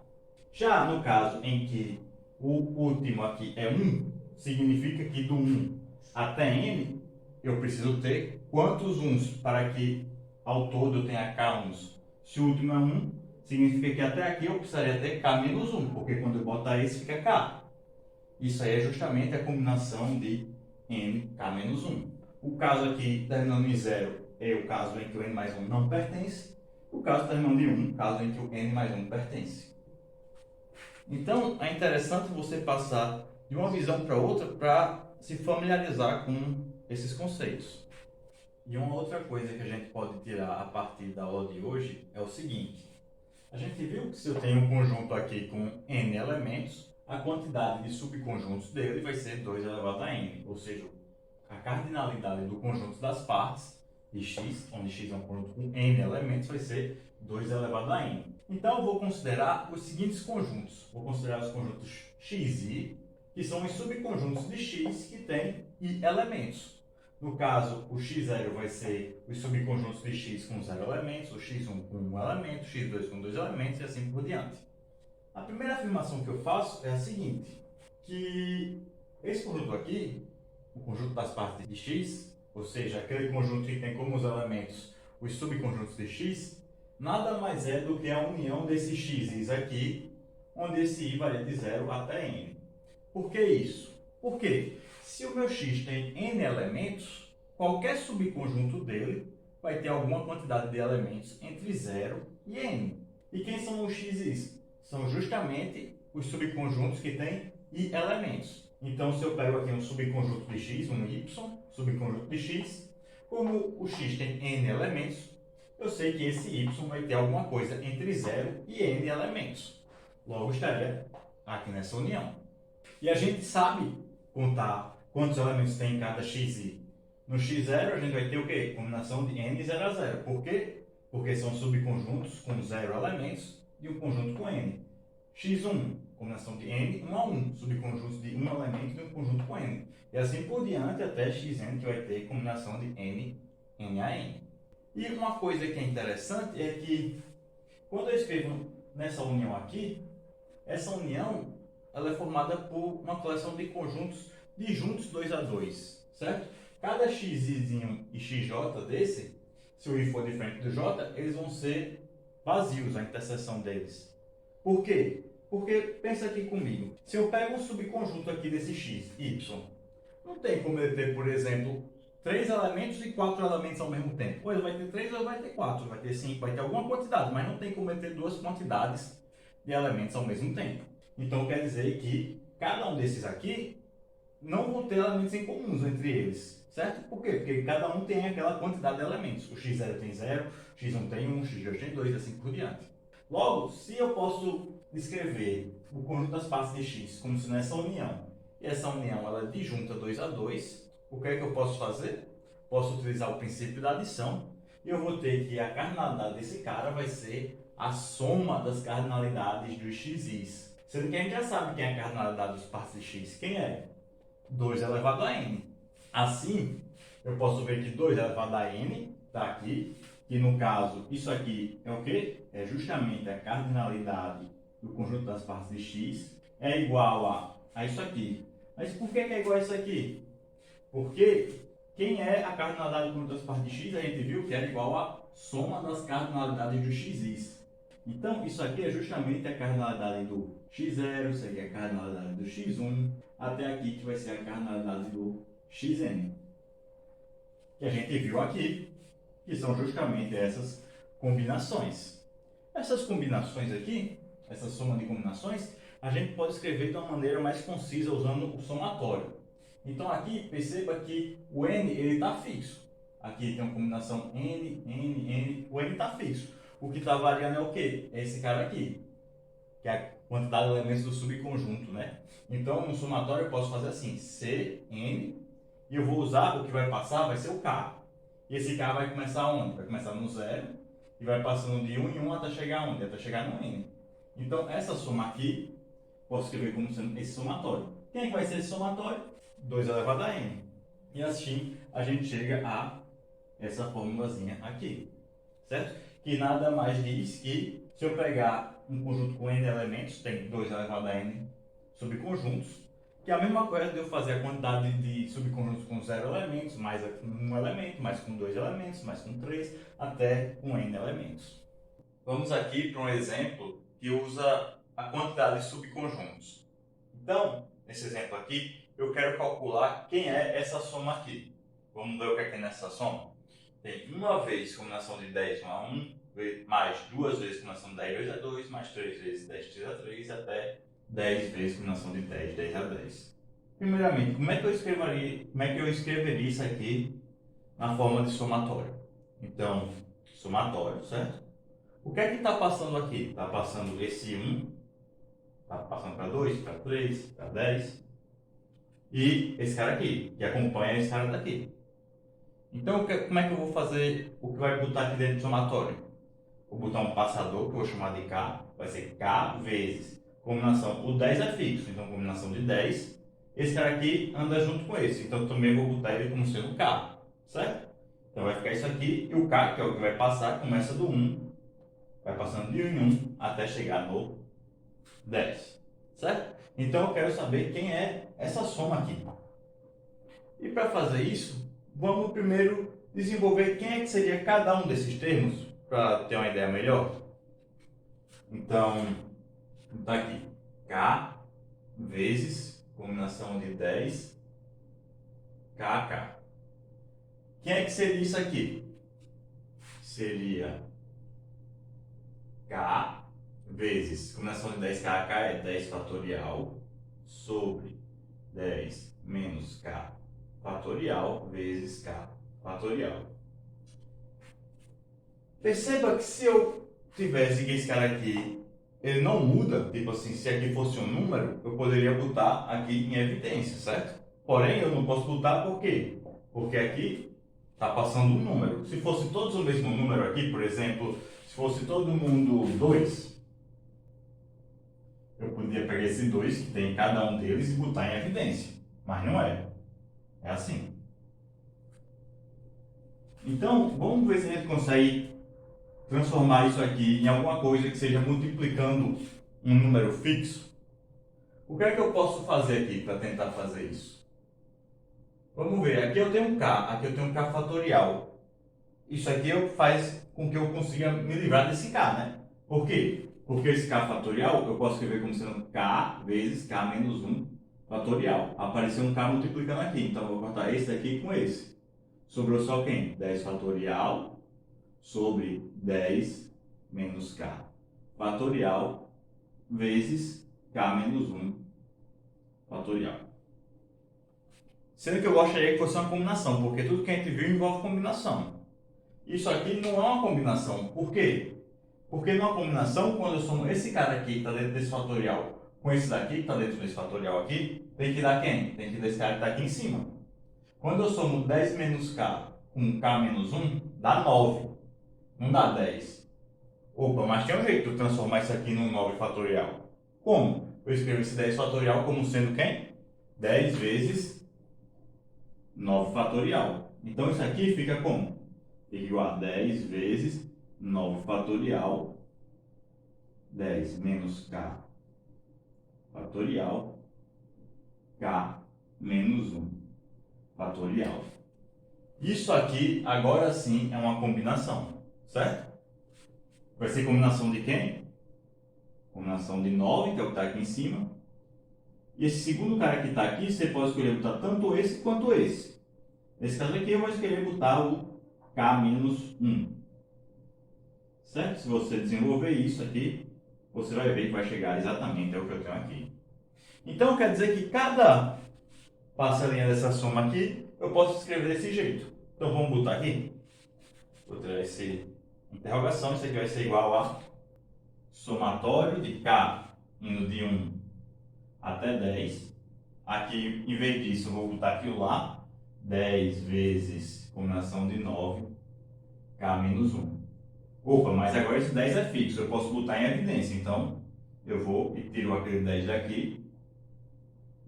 Já no caso em que o último aqui é 1, significa que do 1 até N, eu preciso ter quantos 1s para que ao todo eu tenha K1s? Se o último é 1, significa que até aqui eu precisaria ter K menos 1, porque quando eu botar esse fica K. Isso aí é justamente a combinação de N, K menos 1. O caso aqui terminando em 0 é o caso em que o N mais 1 não pertence. O caso terminando em 1, caso em que o N mais 1 pertence. Então, é interessante você passar de uma visão para outra para se familiarizar com esses conceitos. E uma outra coisa que a gente pode tirar a partir da aula de hoje é o seguinte. A gente viu que se eu tenho um conjunto aqui com n elementos, a quantidade de subconjuntos dele vai ser 2 elevado a n, ou seja, a cardinalidade do conjunto das partes de x, onde x é um conjunto com n elementos, vai ser 2 elevado a n. Então, eu vou considerar os seguintes conjuntos. Vou considerar os conjuntos x e y, que são os subconjuntos de x que têm i elementos. No caso, o x0 vai ser os subconjuntos de x com 0 elementos, o x1 com 1 elemento, o x2 com 2 elementos e assim por diante. A primeira afirmação que eu faço é a seguinte, que esse conjunto aqui, o conjunto das partes de x, ou seja, aquele conjunto que tem como os elementos os subconjuntos de x, nada mais é do que a união desses x's aqui, onde esse i varia de 0 até n. Por que isso? Porque se o meu x tem n elementos, qualquer subconjunto dele vai ter alguma quantidade de elementos entre 0 e n. E quem são os x's? São justamente os subconjuntos que têm i elementos. Então, se eu pego aqui um subconjunto de x, um y, subconjunto de x, como o x tem n elementos, eu sei que esse y vai ter alguma coisa entre 0 e n elementos. Logo, estaria aqui nessa união. E a gente sabe contar quantos elementos tem em cada xi. No x0, a gente vai ter o quê? Combinação de n 0 a 0. Por quê? Porque são subconjuntos com 0 elementos e um conjunto com n. x1, combinação de n 1 a 1, subconjuntos de 1 elemento e um conjunto com n. E assim por diante até xn, que vai ter combinação de n, n a n. E uma coisa que é interessante é que, quando eu escrevo nessa união aqui, essa união ela é formada por uma coleção de conjuntos disjuntos 2 a 2, certo? Cada xzinho e xj desse, se o i for diferente do j, eles vão ser vazios, a interseção deles. Por quê? Porque, pensa aqui comigo, se eu pego um subconjunto aqui desse x, y, não tem como ele ter, por exemplo, 3 elementos e 4 elementos ao mesmo tempo. Ou ele vai ter 3 ou ele vai ter 4, vai ter 5, vai ter alguma quantidade, mas não tem como ele ter duas quantidades de elementos ao mesmo tempo. Então, quer dizer que cada um desses aqui não vão ter elementos em comuns entre eles, certo? Por quê? Porque cada um tem aquela quantidade de elementos. O x0 tem 0, o x1 tem 1, o x2 tem 2 e assim por diante. Logo, se eu posso descrever o conjunto das partes de x como se nessa união, e essa união ela é disjunta 2 a 2, o que é que eu posso fazer? Posso utilizar o princípio da adição, e eu vou ter que a cardinalidade desse cara vai ser a soma das cardinalidades dos x's. Sendo que a gente já sabe quem é a cardinalidade das partes de x. Quem é? 2 elevado a n. Assim, eu posso ver que 2 elevado a n está aqui, que no caso, isso aqui é o quê? É justamente a cardinalidade do conjunto das partes de x, é igual a isso aqui. Mas por que é igual a isso aqui? Porque quem é a cardinalidade do conjunto das partes de x, a gente viu que era igual a soma das cardinalidades dos x's. Então, isso aqui é justamente a cardinalidade do x0, isso aqui é a cardinalidade do x1, até aqui que vai ser a cardinalidade do xn. Que a gente viu aqui, que são justamente essas combinações. Essas combinações aqui, essa soma de combinações, a gente pode escrever de uma maneira mais concisa usando o somatório. Então aqui, perceba que o n está fixo. aqui tem uma combinação N, N, N, o N está fixo. O que está variando é o quê? É esse cara aqui, que é a quantidade de elementos do subconjunto, né? Então, no somatório eu posso fazer assim, C, N, e eu vou usar, o que vai passar vai ser o K. E esse K vai começar onde? Vai começar no 0 e vai passando de 1 em 1 até chegar onde? Até chegar no N. Então, essa soma aqui, posso escrever como sendo esse somatório. Quem é que vai ser esse somatório? 2 elevado a N. E assim, a gente chega a essa formulazinha aqui, certo? Que nada mais diz que, se eu pegar um conjunto com N elementos, tem 2 elevado a N subconjuntos, que é a mesma coisa de eu fazer a quantidade de subconjuntos com 0 elementos, mais com 1 elemento, mais com 2 elementos, mais com 3, até com N elementos. Vamos aqui para um exemplo que usa a quantidade de subconjuntos. Então, nesse exemplo aqui, eu quero calcular quem é essa soma aqui. Vamos ver o que é que tem nessa soma. Tem uma vez combinação de 10 1 a 1, mais duas vezes combinação de 10 2 a 2, mais 3 vezes 10 3 a 3, até 10 vezes combinação de 10 10 a 10. Primeiramente, como é que eu escreveria isso aqui na forma de somatório? Então, somatório, certo? O que é que está passando aqui? Está passando esse 1, está passando para 2, para 3, para 10, e esse cara aqui, que acompanha esse cara daqui. Então, como é que eu vou fazer o que vai botar aqui dentro do somatório? Vou botar um passador, que eu vou chamar de K, vai ser K vezes combinação. O 10 é fixo, então combinação de 10. Esse cara aqui anda junto com esse, então também vou botar ele como sendo K, certo? Então vai ficar isso aqui, e o K, que é o que vai passar, começa do 1, vai passando de 1 em 1 até chegar no 10, certo? Então eu quero saber quem é essa soma aqui. E para fazer isso, vamos primeiro desenvolver quem é que seria cada um desses termos, para ter uma ideia melhor. Então, está aqui, K vezes combinação de 10, KK. Quem é que seria isso aqui? Seria K vezes combinação de 10 KK é 10 fatorial sobre 10 menos K fatorial vezes K fatorial. Perceba que se eu tivesse que esse cara aqui, ele não muda, tipo assim, se aqui fosse um número, eu poderia botar aqui em evidência, certo? Porém, eu não posso botar por quê? Porque aqui está passando um número. Se fosse todos o mesmo número aqui, por exemplo, se fosse todo mundo 2, eu poderia pegar esse 2 que tem em cada um deles e botar em evidência. Mas não é. É assim. Então, vamos ver se a gente consegue transformar isso aqui em alguma coisa que seja multiplicando um número fixo. O que é que eu posso fazer aqui para tentar fazer isso? Vamos ver, aqui eu tenho um K, aqui eu tenho um K fatorial. Isso aqui faz com que eu consiga me livrar desse K, né? Por quê? Porque esse K fatorial eu posso escrever como sendo K vezes K menos 1 fatorial. Apareceu um K multiplicando aqui, então eu vou cortar esse daqui com esse. Sobrou só quem? 10 fatorial sobre 10 menos K fatorial vezes K menos 1 fatorial. Sendo que eu gostaria que fosse uma combinação, porque tudo que a gente viu envolve combinação. Isso aqui não é uma combinação. Por quê? Porque numa combinação, quando eu somo esse cara aqui que está dentro desse fatorial com esse daqui que está dentro desse fatorial aqui, tem que dar quem? Tem que dar esse cara que está aqui em cima. Quando eu somo 10 menos K com K menos 1, dá 9. Não dá 10. Opa, mas tem um jeito de transformar isso aqui num 9 fatorial. Como? Eu escrevo esse 10 fatorial como sendo quem? 10 vezes 9 fatorial. Então isso aqui fica como? Fica igual a 10 vezes 9 fatorial, 10 menos K fatorial, K menos 1 fatorial. Isso aqui, agora sim, é uma combinação, certo? Vai ser combinação de quem? Combinação de 9, que é o que está aqui em cima. E esse segundo cara que está aqui, você pode escolher botar tanto esse quanto esse. Nesse caso aqui, eu vou escolher botar o K menos 1. Certo? Se você desenvolver isso aqui, você vai ver que vai chegar exatamente ao que eu tenho aqui. Então, quer dizer que cada parcelinha dessa soma aqui, eu posso escrever desse jeito. Então vamos botar aqui. Vou tirar esse interrogação. Isso aqui vai ser igual a somatório de K indo de 1 até 10. Aqui, em vez disso, eu vou botar aquilo lá. 10 vezes combinação de 9, K menos 1. Opa, mas agora esse 10 é fixo, eu posso botar em evidência. Então, eu vou e tiro aquele 10 daqui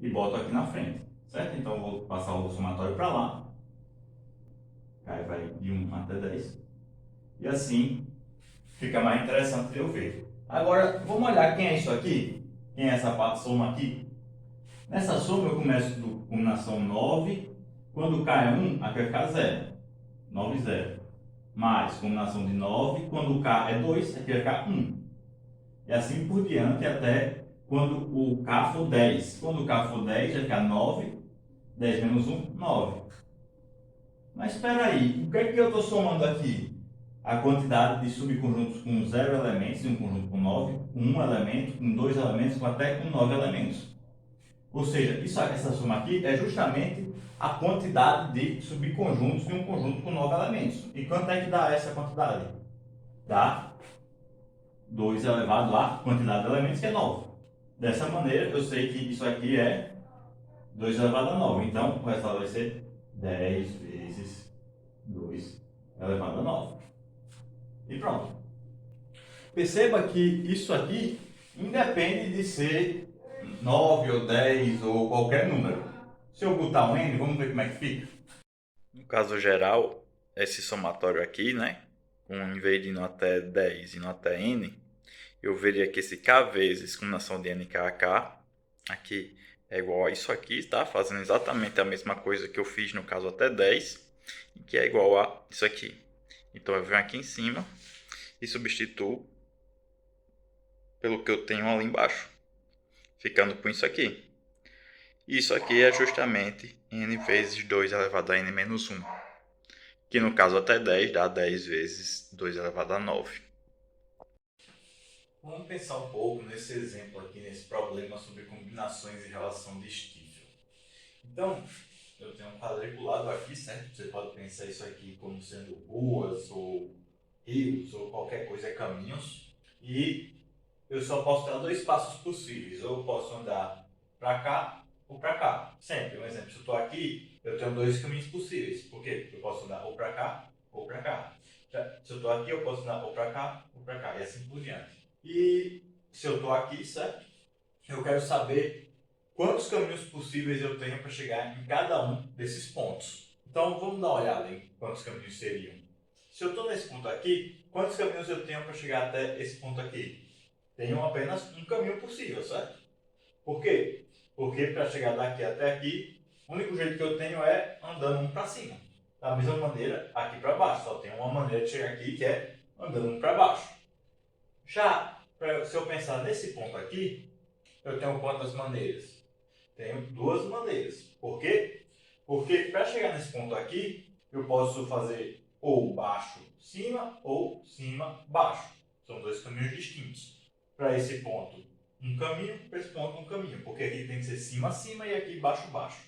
e boto aqui na frente, certo? Então, eu vou passar o somatório para lá. Aí vai de 1 até 10. E assim, fica mais interessante de eu ver. Agora, vamos olhar quem é isso aqui? Quem é essa parte soma aqui? Nessa soma, eu começo do combinação 9. Quando K é 1, aqui vai ficar 0. 9, 0. Mais combinação de 9. Quando K é 2, aqui vai ficar 1. E assim por diante até quando o K for 10. Quando o K for 10, vai ficar 9. 10 menos 1, 9. Mas espera aí, o que é que eu estou somando aqui? A quantidade de subconjuntos com 0 elementos, em um conjunto com 9, com 1 elemento, com 2 elementos, com até com 9 elementos. Ou seja, essa soma aqui é justamente a quantidade de subconjuntos de um conjunto com 9 elementos. E quanto é que dá essa quantidade? Dá 2 elevado à quantidade de elementos, que é 9. Dessa maneira, eu sei que isso aqui é 2 elevado a 9. Então, o resultado vai ser 10 vezes 2 elevado a 9. E pronto. Perceba que isso aqui independe de ser 9 ou 10 ou qualquer número. Se eu botar um n, vamos ver como é que fica. No caso geral, esse somatório aqui, né? Em vez de indo até 10 e indo até n, eu veria que esse k vezes combinação de n k a k, aqui é igual a isso aqui, tá? Fazendo exatamente a mesma coisa que eu fiz no caso até 10, que é igual a isso aqui. Então eu venho aqui em cima e substituo pelo que eu tenho ali embaixo, ficando com isso aqui. Isso aqui é justamente n vezes 2 elevado a n menos 1, que no caso até 10 dá 10 vezes 2 elevado a 9. Vamos pensar um pouco nesse exemplo aqui, nesse problema sobre combinações e relação de Stiefel. Então, eu tenho um quadriculado aqui, certo? Você pode pensar isso aqui como sendo ruas ou rios ou qualquer coisa, caminhos. E eu só posso dar dois passos possíveis. Ou eu posso andar para cá ou para cá. Sempre, um exemplo, se eu estou aqui, eu tenho dois caminhos possíveis. Por quê? Eu posso andar ou para cá ou para cá. Se eu estou aqui, eu posso andar ou para cá ou para cá. E assim por diante. E se eu estou aqui, certo? Eu quero saber quantos caminhos possíveis eu tenho para chegar em cada um desses pontos. Então, vamos dar uma olhada em quantos caminhos seriam. Se eu estou nesse ponto aqui, quantos caminhos eu tenho para chegar até esse ponto aqui? Tenho apenas um caminho possível, certo? Por quê? Porque para chegar daqui até aqui, o único jeito que eu tenho é andando um para cima. Da mesma maneira, aqui para baixo. Só tem uma maneira de chegar aqui, que é andando um para baixo. Já, se eu pensar nesse ponto aqui, eu tenho quantas maneiras? Tenho duas maneiras. Por quê? Porque para chegar nesse ponto aqui, eu posso fazer ou baixo, cima ou cima, baixo. São dois caminhos distintos. Para esse ponto, um caminho, para esse ponto, um caminho. Porque aqui tem que ser cima, cima e aqui baixo, baixo.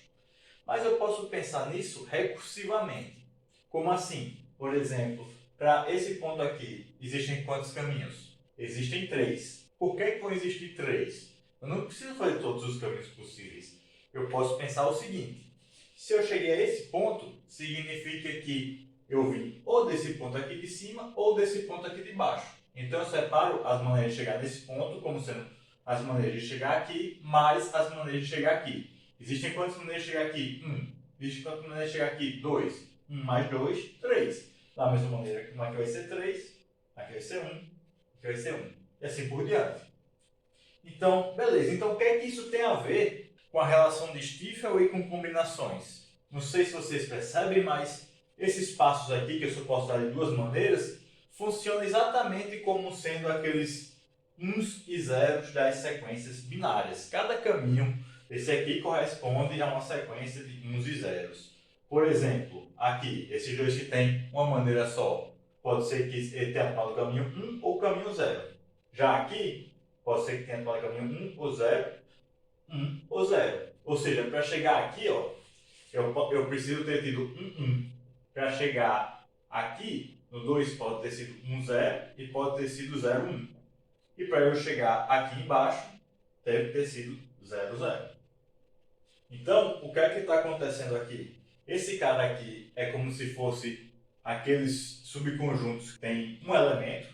Mas eu posso pensar nisso recursivamente. Como assim? Por exemplo, para esse ponto aqui, existem quantos caminhos? Existem 3. Por que vão existir 3? Eu não preciso fazer todos os caminhos possíveis. Eu posso pensar o seguinte: se eu cheguei a esse ponto, significa que eu vim ou desse ponto aqui de cima ou desse ponto aqui de baixo. Então eu separo as maneiras de chegar nesse ponto como sendo as maneiras de chegar aqui mais as maneiras de chegar aqui. Existem quantas maneiras de chegar aqui? 1. Existem quantas maneiras de chegar aqui? 2. 1 mais 2, 3. Da mesma maneira que aqui vai ser 3, aqui vai ser 1, aqui vai ser 1. E assim por diante. Então, beleza. Então, o que é que isso tem a ver com a relação de Stiefel e com combinações? Não sei se vocês percebem, mas esses passos aqui, que eu só posso dar de duas maneiras, funcionam exatamente como sendo aqueles uns e zeros das sequências binárias. Cada caminho, esse aqui corresponde a uma sequência de uns e zeros. Por exemplo, aqui, esses dois que tem uma maneira só, pode ser que ele tenha tomado o caminho 1 ou o caminho 0. Já aqui, pode ser que tenha tomado o caminho 1 ou 0, 1 ou 0. Ou seja, para chegar aqui, ó, eu preciso ter tido um 1. para chegar aqui, no 2 pode ter sido 1, 0 e pode ter sido 0, 1. E para eu chegar aqui embaixo, deve ter sido 0, 0. Então, o que é que está acontecendo aqui? Esse cara aqui é como se fosse aqueles subconjuntos que têm um elemento.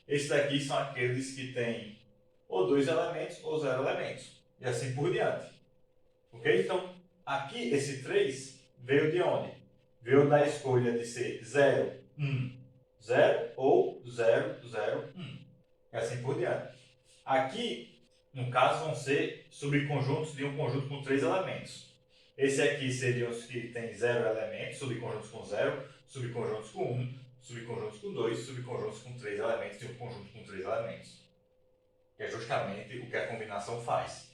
Esses daqui são aqueles que têm ou 2 elementos ou 0 elementos. E assim por diante. Ok? Então, aqui esse 3 veio de onde? Veio da escolha de ser 0, 1, 0 ou 0, 0, 1. E assim por diante. Aqui, no caso, vão ser subconjuntos de um conjunto com 3 elementos. Esse aqui seriam os que têm 0 elementos, subconjuntos com 0, subconjuntos com 1, subconjuntos com 2, subconjuntos com 3 elementos de um conjunto com 3 elementos. Que é justamente o que a combinação faz.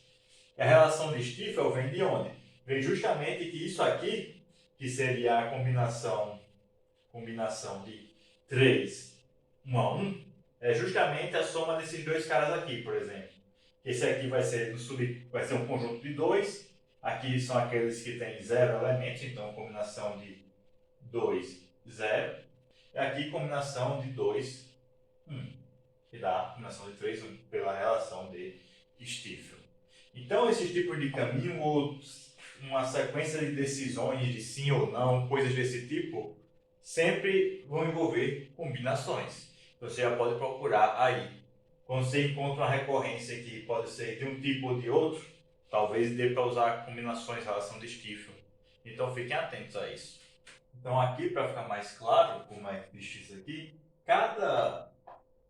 E a relação de Stiefel vem de onde? Vem justamente que isso aqui, que seria a combinação de 3, 1 a 1, é justamente a soma desses dois caras aqui, por exemplo. Esse aqui vai ser um conjunto de 2, aqui são aqueles que têm 0 elementos, então combinação de 2, 0, e aqui combinação de 2, 1, que dá a combinação de 3, 1, pela relação de Stiefel. Então, esses tipos de caminho, ou uma sequência de decisões de sim ou não, coisas desse tipo, sempre vão envolver combinações. Você já pode procurar aí. Quando você encontra uma recorrência que pode ser de um tipo ou de outro, talvez dê para usar combinações, relação de Stiefel. Então, fiquem atentos a isso. Então, aqui, para ficar mais claro como é visto isso aqui, cada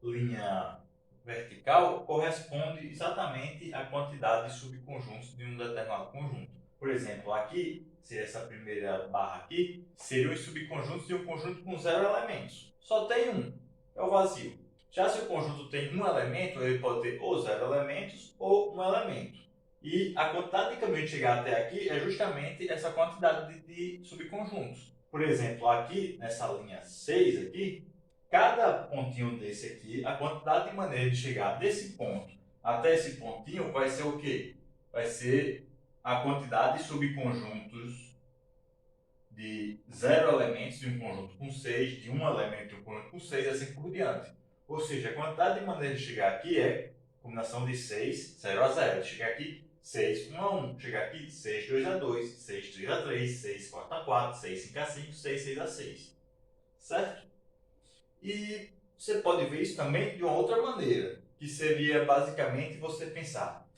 linha vertical corresponde exatamente à quantidade de subconjuntos de um determinado conjunto. Por exemplo, aqui, se essa primeira barra aqui, seriam os subconjuntos de um conjunto com 0 elementos. Só tem um, é o vazio. Já se o conjunto tem um elemento, ele pode ter ou 0 elementos ou um elemento. E a quantidade de caminho de chegar até aqui é justamente essa quantidade de subconjuntos. Por exemplo, aqui, nessa linha 6 aqui, cada pontinho desse aqui, a quantidade de maneira de chegar desse ponto até esse pontinho vai ser o quê? Vai ser a quantidade de subconjuntos de 0 elementos de um conjunto com 6, de um elemento de um conjunto com 6 e assim por diante. Ou seja, a quantidade de maneira de chegar aqui é combinação de 6, 0 a 0. Chegar aqui, 6, 1 a 1. Chegar aqui, 6, 2 a 2, 6, 3 a 3, 6, 4 a 4, 6, 5 a 5, 6, 6 a 6. Certo? E você pode ver isso também de uma outra maneira, que seria basicamente você pensar: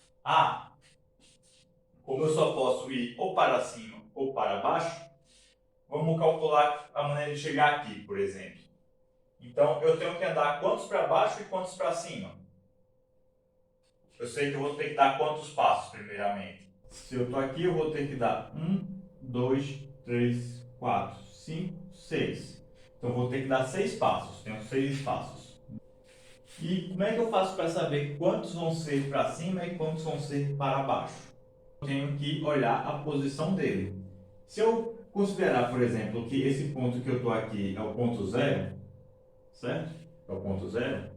como eu só posso ir ou para cima ou para baixo, vamos calcular a maneira de chegar aqui, por exemplo. Então, eu tenho que andar quantos para baixo e quantos para cima? Eu sei que eu vou ter que dar quantos passos, primeiramente. Se eu estou aqui, eu vou ter que dar 1, 2, 3, 4, 5, 6. Então, eu vou ter que dar 6 passos. Tenho 6 passos. E como é que eu faço para saber quantos vão ser para cima e quantos vão ser para baixo? Eu tenho que olhar a posição dele. Se eu considerar, por exemplo, que esse ponto que eu estou aqui é o ponto 0, certo? É o ponto 0.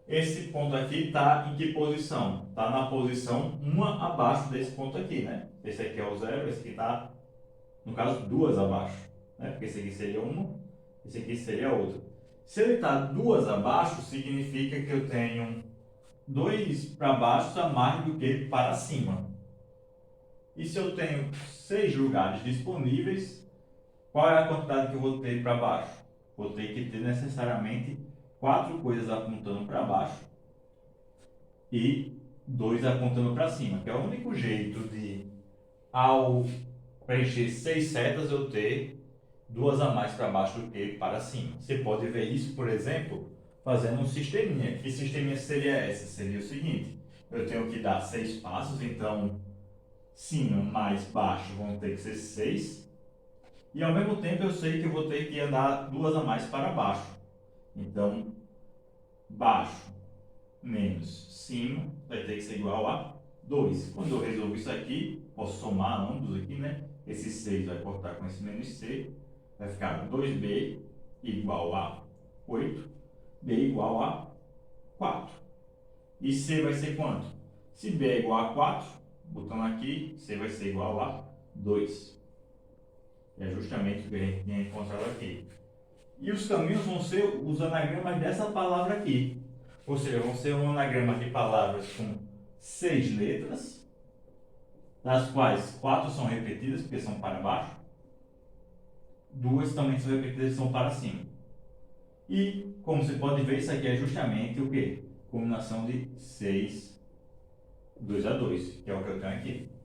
Esse ponto aqui está em que posição? Está na posição 1 abaixo desse ponto aqui, né? Esse aqui é o 0, esse aqui está, no caso, 2 abaixo, né? Porque esse aqui seria 1, esse aqui seria outro. Se ele está 2 abaixo, significa que eu tenho 2 para baixo a mais do que para cima. E se eu tenho 6 lugares disponíveis, qual é a quantidade que eu vou ter para baixo? Vou ter que ter necessariamente 4 coisas apontando para baixo e 2 apontando para cima, que é o único jeito de, ao preencher 6 setas, eu ter 2 a mais para baixo do que para cima. Você pode ver isso, por exemplo, fazendo um sisteminha. Que sisteminha seria essa? Seria o seguinte: eu tenho que dar 6 passos, então cima mais baixo vão ter que ser 6. E ao mesmo tempo eu sei que eu vou ter que andar 2 a mais para baixo. Então, baixo menos cima vai ter que ser igual a 2. Quando eu resolvo isso aqui, posso somar ambos aqui, né? Esse 6 vai cortar com esse menos c. Vai ficar 2b igual a 8. b igual a 4. E c vai ser quanto? Se b é igual a 4, botando aqui, c vai ser igual a 2. que é justamente o que a gente tinha encontrado aqui. E os caminhos vão ser os anagramas dessa palavra aqui. Ou seja, vão ser um anagrama de palavras com 6 letras, das quais 4 são repetidas, porque são para baixo. 2 também são repetidas e são para cima. E, como você pode ver, isso aqui é justamente o quê? Combinação de 6, 2 a 2, que é o que eu tenho aqui.